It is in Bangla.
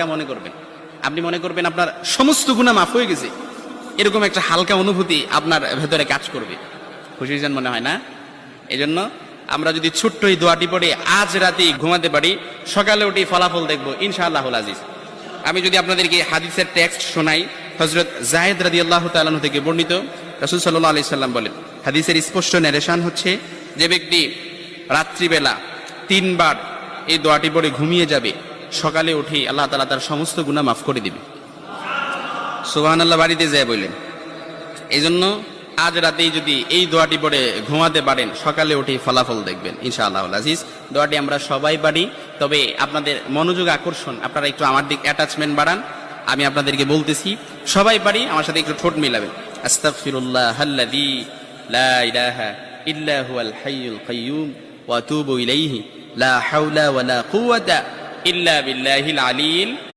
মনে করবেন, আপনি মনে করবেন আপনার সমস্ত গুনাহ মাফ হয়ে গেছে, এরকম একটা হালকা অনুভূতি আপনার ভেতরে কাজ করবে। খুশির জন্য মনে হয় না? এই জন্য আমরা যদি ছোট্ট এই দোয়াটি পড়ে আজ রাতে ঘুমাতে পারি, সকালে উঠে ফলাফল দেখবো ইনশাআল্লাহুল আজিজ। আমি যদি আপনাদেরকে হাদিসের টেক্সট শোনাই, হযরত যায়েদ রাদিয়াল্লাহু তাআলা আনহু থেকে বর্ণিত, রাসূল সাল্লাল্লাহু আলাইহি সাল্লাম বলেন, হাদিসের স্পষ্ট নারেশন হচ্ছে, যে ব্যক্তি রাত্রিবেলা 3 বার এই দোয়াটি পড়ে ঘুমিয়ে যাবে, সকালে উঠে আল্লাহ তাআলা তার সমস্ত গুনাহ মাফ করে দিবে। সুবহানাল্লাহ বাড়িতে যায় বললেন। এই জন্য আজ রাতেই যদি এই দোয়াটি পড়ে ঘুমাতে পারেন, সকালে উঠে ফলাফল দেখবেন ইনশাআল্লাহুল আজিজ। দোয়াটি আমরা সবাই পারি, তবে আপনাদের মনোযোগ আকর্ষণ, আপনারা একটু আমার দিক অ্যাটাচমেন্ট বাড়ান। আমি আপনাদেরকে বলতেছি, সবাই পারি, আমার সাথে একটু ঠোঁট মিলাবেন। আস্তাগফিরুল্লাহাল্লাযী লা ইলাহা ইল্লা হুয়াল হাইয়ুল কাইয়্যুম ওয়া আতুবু ইলাইহি লা হাওলা ওয়ালা কুওয়াতা ইল্লা বিল্লাহিল আলিয়্যিল